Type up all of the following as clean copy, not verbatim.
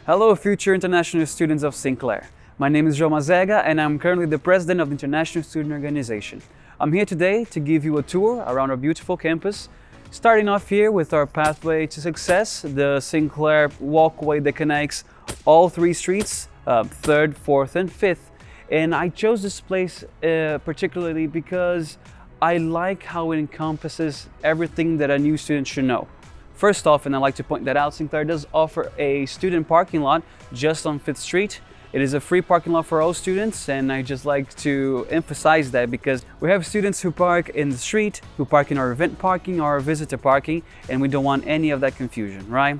Hello, future international students of Sinclair. My name is João Mazega and I'm currently the president of the International Student Organization. I'm here today to give you a tour around our beautiful campus, starting off here with our pathway to success, the Sinclair walkway that connects all three streets, 3rd, 4th and 5th. And I chose this place particularly because I like how it encompasses everything that a new student should know. First off, and I'd like to point that out, Sinclair does offer a student parking lot just on 5th Street. It is a free parking lot for all students, and I just like to emphasize that because we have students who park in the street, who park in our event parking or our visitor parking, and we don't want any of that confusion, right?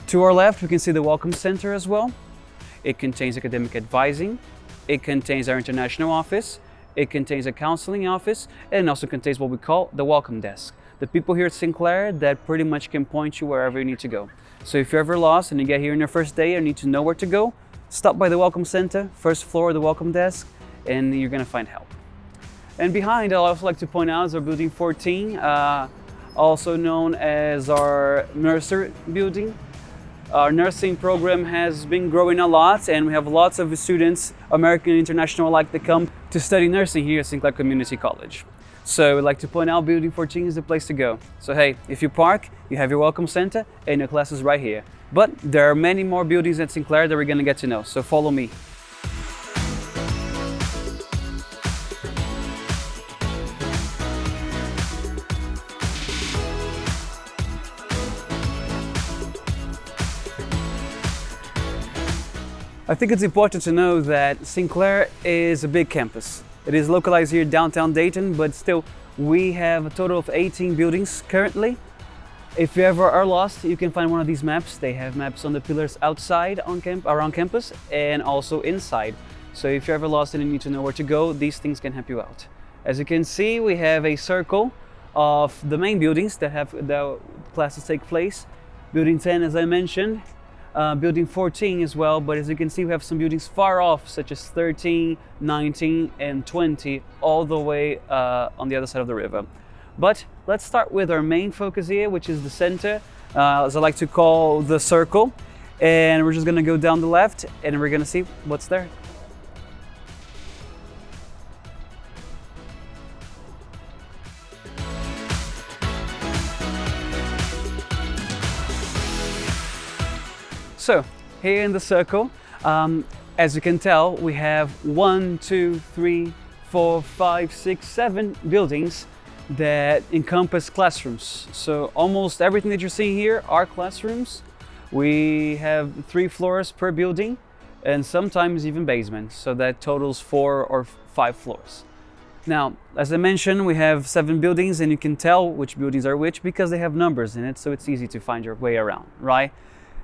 To our left, we can see the Welcome Center as well. It contains academic advising, it contains our international office, it contains a counseling office, and it also contains what we call the Welcome Desk. The people here at Sinclair that pretty much can point you wherever you need to go. So if you're ever lost and you get here on your first day and need to know where to go, stop by the Welcome Center, first floor of the Welcome Desk, and you're gonna find help. And behind, I'd also like to point out is our Building 14, also known as our nursery building. Our nursing program has been growing a lot, and we have lots of students, American and international alike, that come to study nursing here at Sinclair Community College. So I'd like to point out Building 14 is the place to go. So hey, if you park, you have your Welcome Center and your classes right here. But there are many more buildings at Sinclair that we're gonna get to know, so follow me. I think it's important to know that Sinclair is a big campus. It is localized here in downtown Dayton, but still, we have a total of 18 buildings currently. If you ever are lost, you can find one of these maps. They have maps on the pillars outside around campus and also inside. So if you're ever lost and you need to know where to go, these things can help you out. As you can see, we have a circle of the main buildings that have the classes take place. Building 10, as I mentioned, Building 14 as well, but as you can see, we have some buildings far off, such as 13, 19, and 20, all the way on the other side of the river. But let's start with our main focus here, which is the center, as I like to call the circle. And we're just gonna go down the left and we're gonna see what's there. So here in the circle, as you can tell, we have 1, 2, 3, 4, 5, 6, 7 buildings that encompass classrooms. So almost everything that you're seeing here are classrooms. We have 3 floors per building and sometimes even basements. So that totals 4 or 5 floors. Now, as I mentioned, we have 7 buildings and you can tell which buildings are which because they have numbers in it. So it's easy to find your way around, right?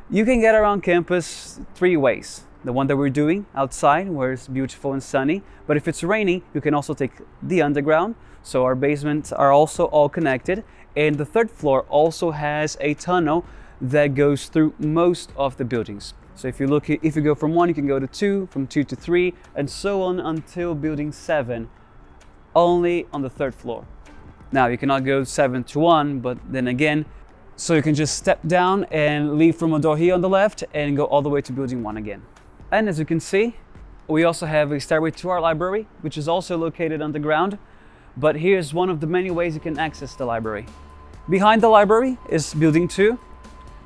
You can get around campus 3 ways. The one that we're doing outside, where it's beautiful and sunny. But if it's raining, you can also take the underground. So our basements are also all connected. And the 3rd floor also has a tunnel that goes through most of the buildings. So if you go from 1, you can go to 2, from 2 to 3, and so on until building 7, only on the 3rd floor. Now, you cannot go 7 to 1, but then again, so you can just step down and leave from a door here on the left and go all the way to building 1 again. And as you can see, we also have a stairway to our library, which is also located underground. But here's one of the many ways you can access the library. Behind the library is building 2.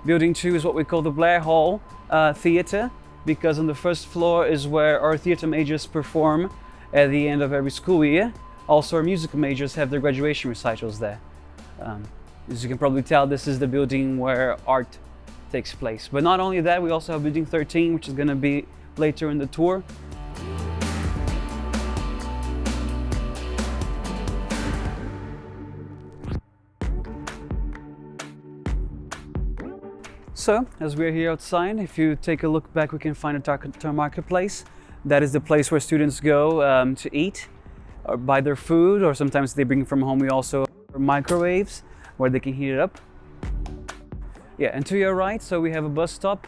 Building 2 is what we call the Blair Hall Theater, because on the 1st floor is where our theater majors perform at the end of every school year. Also, our music majors have their graduation recitals there. As you can probably tell, this is the building where art takes place. But not only that, we also have building 13, which is going to be later in the tour. So, as we're here outside, if you take a look back, we can find a Tartar Marketplace. That is the place where students go to eat or buy their food, or sometimes they bring from home. We also have microwaves where they can heat it up. Yeah, and to your right, so we have a bus stop.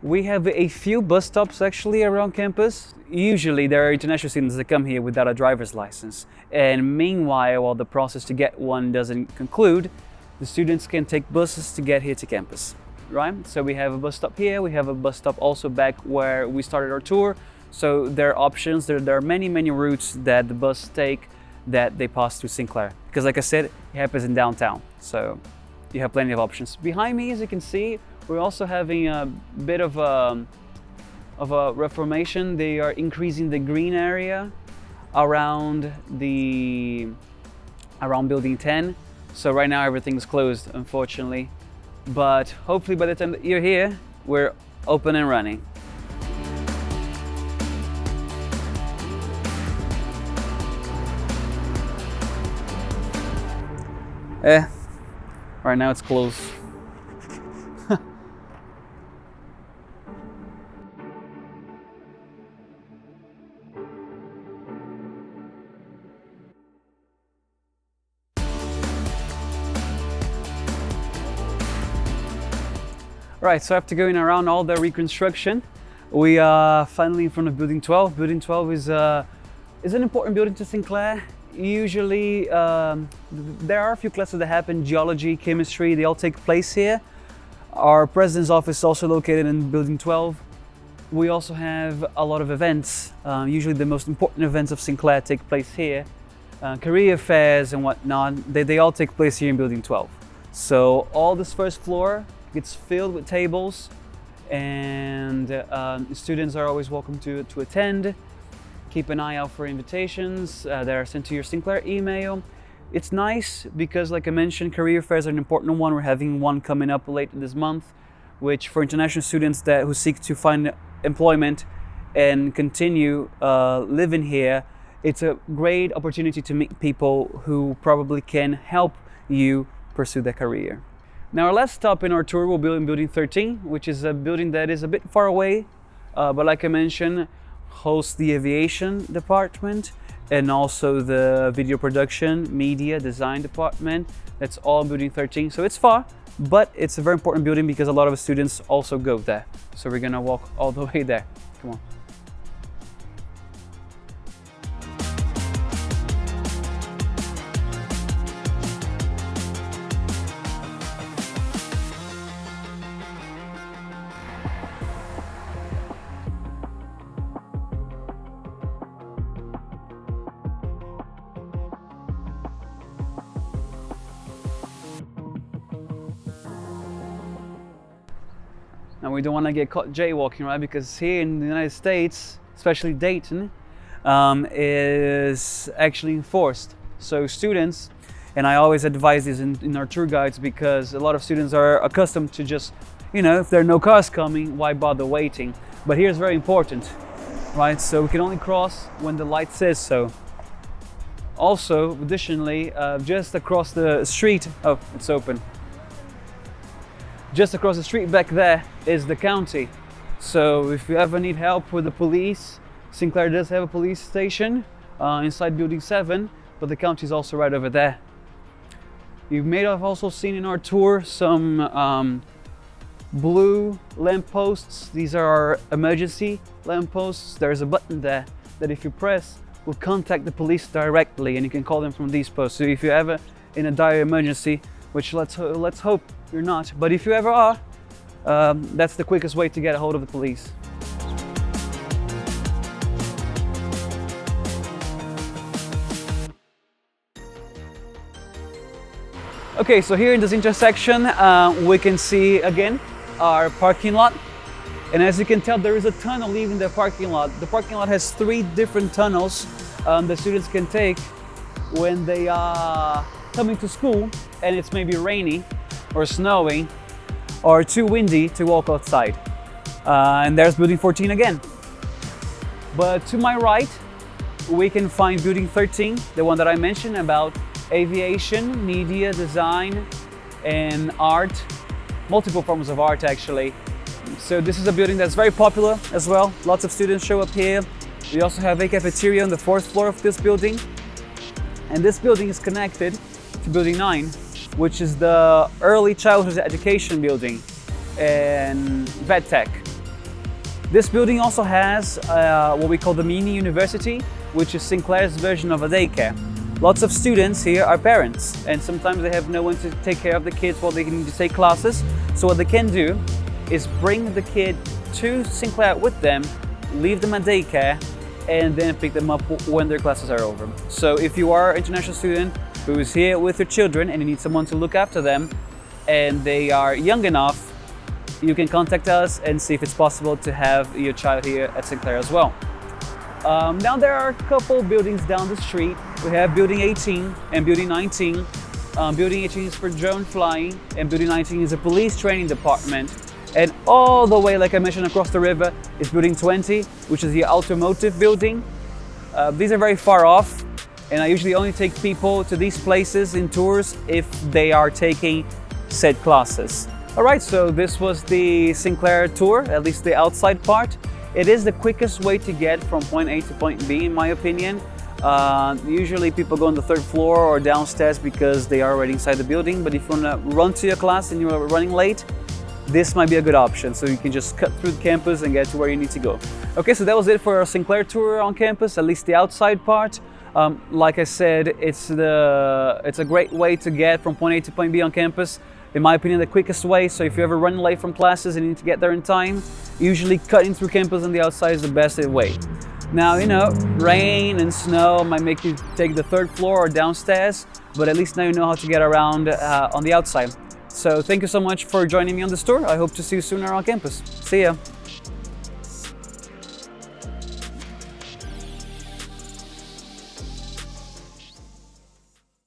We have a few bus stops actually around campus. Usually there are international students that come here without a driver's license. And meanwhile, while the process to get one doesn't conclude, the students can take buses to get here to campus. right? So we have a bus stop here, we have a bus stop also back where we started our tour. So there are options, there are many routes that the bus take that they pass through Sinclair. Because like I said, it happens in downtown. So you have plenty of options. Behind me, as you can see, we're also having a bit of a reformation. They are increasing the green area around building 10. So right now everything is closed, unfortunately. But hopefully by the time that you're here, we're open and running. Right now it's closed. Right, so after going around all the reconstruction, we are finally in front of Building 12. Building 12 is an important building to Sinclair. Usually, there are a few classes that happen, geology, chemistry, they all take place here. Our president's office is also located in Building 12. We also have a lot of events. Usually the most important events of Sinclair take place here. Career fairs and whatnot, they all take place here in Building 12. So all this first floor gets filled with tables, and students are always welcome to attend. Keep an eye out for invitations that are sent to your Sinclair email. It's nice because, like I mentioned, career fairs are an important one. We're having one coming up later this month, which for international students who seek to find employment and continue living here, it's a great opportunity to meet people who probably can help you pursue their career. Now, our last stop in our tour will be in Building 13, which is a building that is a bit far away, but like I mentioned, hosts the aviation department and also the video production, media, design department. That's all in Building 13. So it's far, but it's a very important building because a lot of students also go there. So we're gonna walk all the way there. Come on. Now we don't want to get caught jaywalking, right? Because here in the United States, especially Dayton, is actually enforced. So students, and I always advise this in our tour guides, because a lot of students are accustomed to just, if there are no cars coming, why bother waiting? But here's very important, right? So we can only cross when the light says so. Also, additionally, just across the street, oh, it's open. Just across the street back there is the county. So if you ever need help with the police, Sinclair does have a police station inside Building 7, but the county is also right over there. You may have also seen in our tour some blue lampposts. These are our emergency lampposts. There's a button there that if you press will contact the police directly, and you can call them from these posts. So if you're ever in a dire emergency, which let's hope you're not, but if you ever are, that's the quickest way to get a hold of the police. Okay, so here in this intersection, we can see again our parking lot. And as you can tell, there is a tunnel leaving the parking lot. The parking lot has 3 different tunnels that students can take when they are coming to school and it's maybe rainy or snowing or too windy to walk outside. And there's Building 14 again. But to my right, we can find Building 13, the one that I mentioned about aviation, media, design, and art. Multiple forms of art, actually. So this is a building that's very popular as well. Lots of students show up here. We also have a cafeteria on the 4th floor of this building. And this building is connected to Building 9, which is the early childhood education building and vet tech. This building also has what we call the mini university, which is Sinclair's version of a daycare. lots of students here are parents, and sometimes they have no one to take care of the kids while they need to take classes. So what they can do is bring the kid to Sinclair with them, leave them at daycare, and then pick them up when their classes are over. So if you are an international student who is here with your children and you need someone to look after them and they are young enough, you can contact us and see if it's possible to have your child here at Sinclair as well. Now there are a couple buildings down the street. We have Building 18 and Building 19. Building 18 is for drone flying, and Building 19 is a police training department. And all the way, like I mentioned, across the river is Building 20, which is the automotive building. These are very far off, and I usually only take people to these places in tours if they are taking said classes. All right, so this was the Sinclair tour, at least the outside part. It is the quickest way to get from point A to point B, in my opinion. Usually people go on the third floor or downstairs because they are already inside the building, but if you want to run to your class and you're running late, this might be a good option, so you can just cut through the campus and get to where you need to go. Okay, so that was it for our Sinclair tour on campus, at least the outside part. Like I said, it's a great way to get from point A to point B on campus. In my opinion, the quickest way. So if you're ever running late from classes and you need to get there in time, usually cutting through campus on the outside is the best way. Now, you know, rain and snow might make you take the third floor or downstairs, but at least now you know how to get around on the outside. So thank you so much for joining me on this tour. I hope to see you sooner on campus. See ya.